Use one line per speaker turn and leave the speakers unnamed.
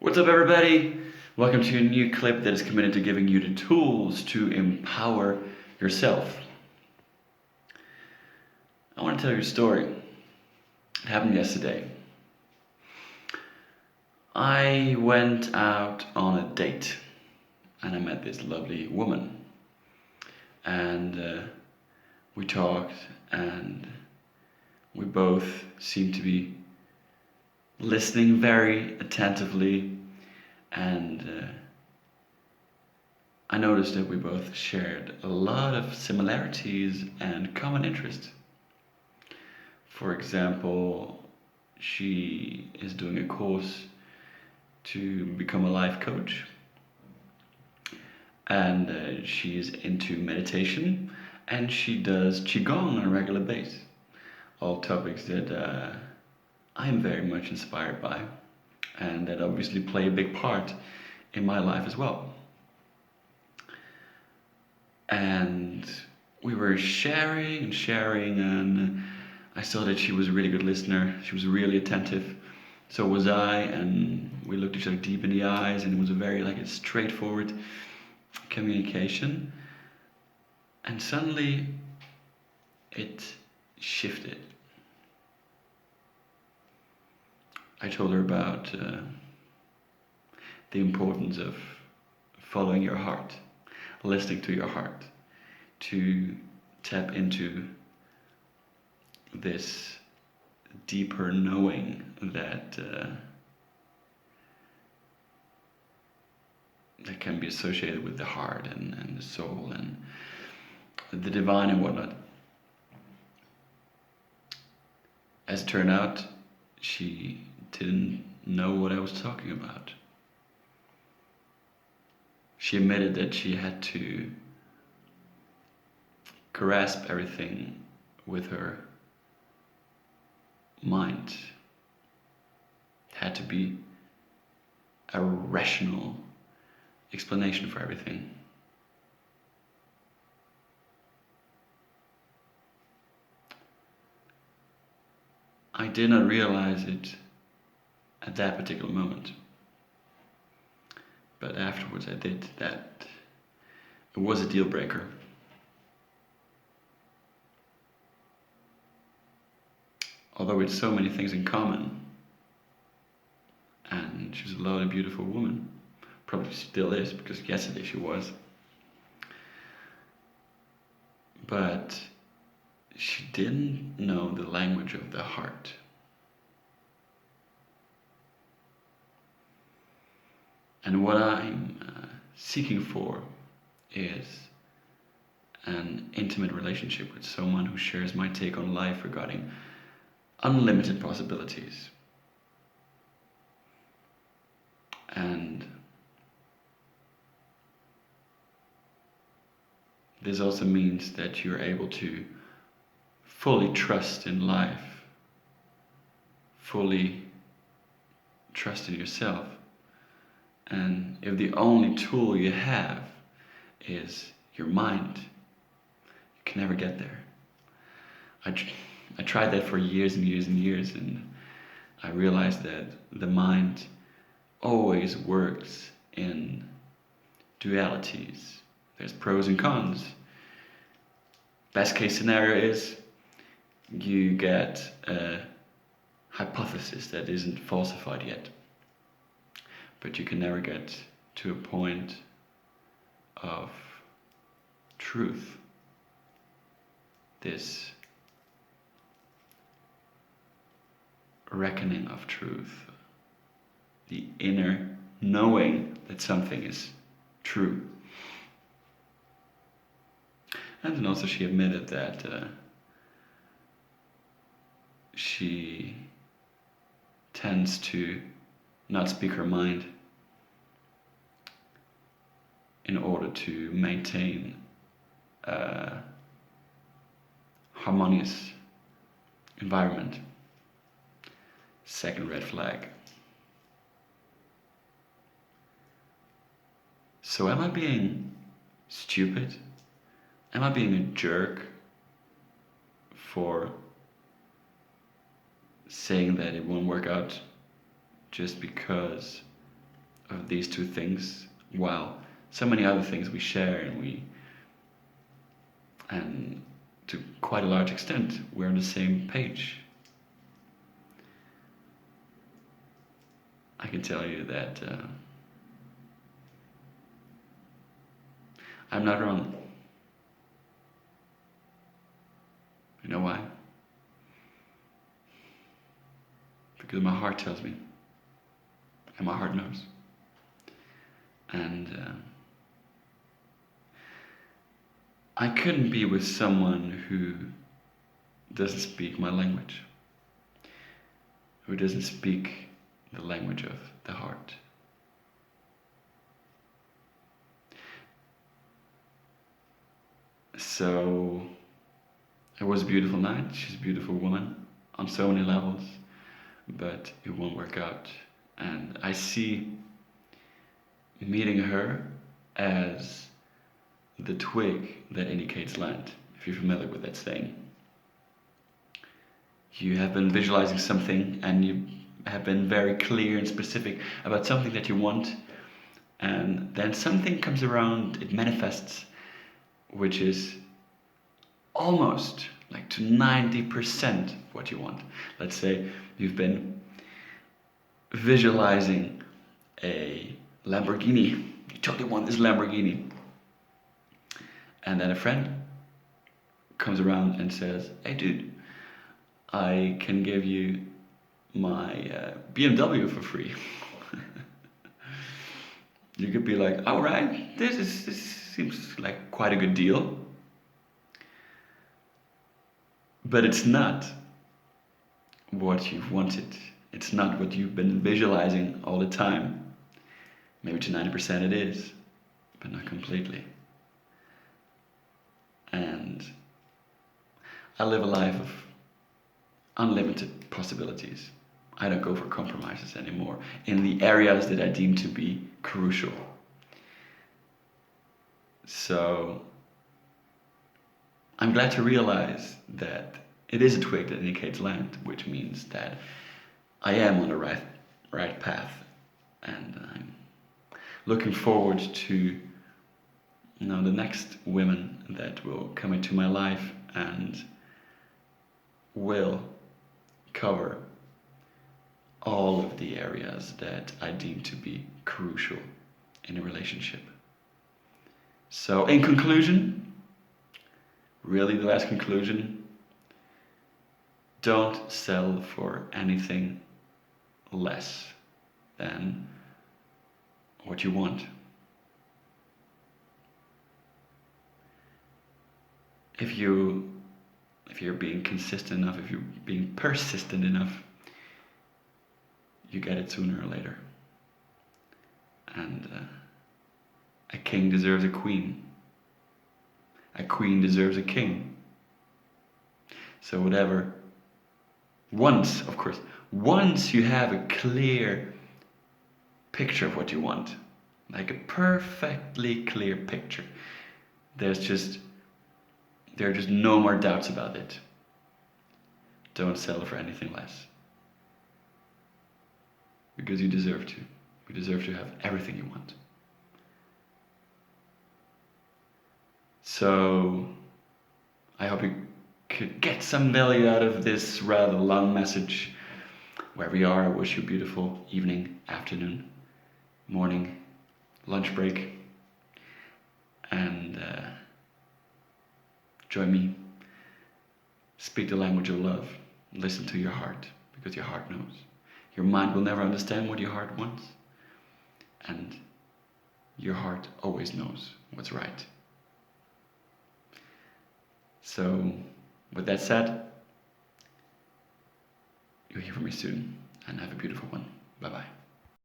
What's up, everybody? Welcome to a new clip that is committed to giving you the tools to empower yourself. I want to tell you a story. It happened yesterday. I went out on a date and I met this lovely woman. And we talked and we both seemed to be listening very attentively, and I noticed that we both shared a lot of similarities and common interests. For example, she is doing a course to become a life coach, and she's into meditation, and she does Qigong on a regular basis. All topics that I'm very much inspired by, and that obviously play a big part in my life as well. And we were sharing, and I saw that she was a really good listener. She was really attentive. So was I, and we looked each other deep in the eyes, and it was a very a straightforward communication. And suddenly, it shifted. I told her about the importance of following your heart, listening to your heart, to tap into this deeper knowing that that can be associated with the heart and the soul and the divine and whatnot. As it turned out, she didn't know what I was talking about. She admitted that she had to grasp everything with her mind. It had to be a rational explanation for everything. I did not realize it at that particular moment. But afterwards I did. That it was a deal breaker. Although we had so many things in common. And she was a lovely, beautiful woman. Probably still is, because yesterday she was. But she didn't know the language of the heart. And what I'm seeking for is an intimate relationship with someone who shares my take on life regarding unlimited possibilities. And this also means that you're able to fully trust in life, fully trust in yourself. And if the only tool you have is your mind, you can never get there. I tried that for years and years and years, and I realized that the mind always works in dualities. There's pros and cons. Best case scenario is you get a hypothesis that isn't falsified yet. But you can never get to a point of truth. This reckoning of truth. The inner knowing that something is true. And then also she admitted that she tends to not speak her mind in order to maintain a harmonious environment. Second red flag. So am I being stupid? Am I being a jerk for saying that it won't work out just because of these two things, while so many other things we share and to quite a large extent we're on the same page. I can tell you that I'm not wrong. You know why? Because my heart tells me, and my heart knows. And I couldn't be with someone who doesn't speak my language, who doesn't speak the language of the heart. So it was a beautiful night. She's a beautiful woman on so many levels, but it won't work out. And I see meeting her as the twig that indicates land, if you're familiar with that saying. You have been visualizing something and you have been very clear and specific about something that you want, and then something comes around, it manifests, which is almost like to 90% what you want. Let's say you've been visualizing a Lamborghini. You totally want this Lamborghini. And then a friend comes around and says, hey dude, I can give you my BMW for free. You could be like, all right, this seems like quite a good deal. But it's not what you've wanted. It's not what you've been visualizing all the time. Maybe to 90% it is, but not completely. And I live a life of unlimited possibilities. I don't go for compromises anymore in the areas that I deem to be crucial. So I'm glad to realize that it is a twig that indicates land, which means that I am on the right path, and I'm looking forward to the next women that will come into my life and will cover all of the areas that I deem to be crucial in a relationship. So in conclusion, really the last conclusion, don't settle for anything less than what you want. If you're being consistent enough, if you're being persistent enough, you get it sooner or later. And a king deserves a queen. A queen deserves a king. So once you have a clear picture of what you want, like a perfectly clear picture, there are just no more doubts about it. Don't settle for anything less. Because you deserve to. You deserve to have everything you want. So I hope you could get some value out of this rather long message. Wherever you are, I wish you a beautiful evening, afternoon, morning, lunch break, and join me. Speak the language of love. Listen to your heart, because your heart knows. Your mind will never understand what your heart wants, and your heart always knows what's right. So, with that said, you'll hear from me soon, and have a beautiful one. Bye-bye.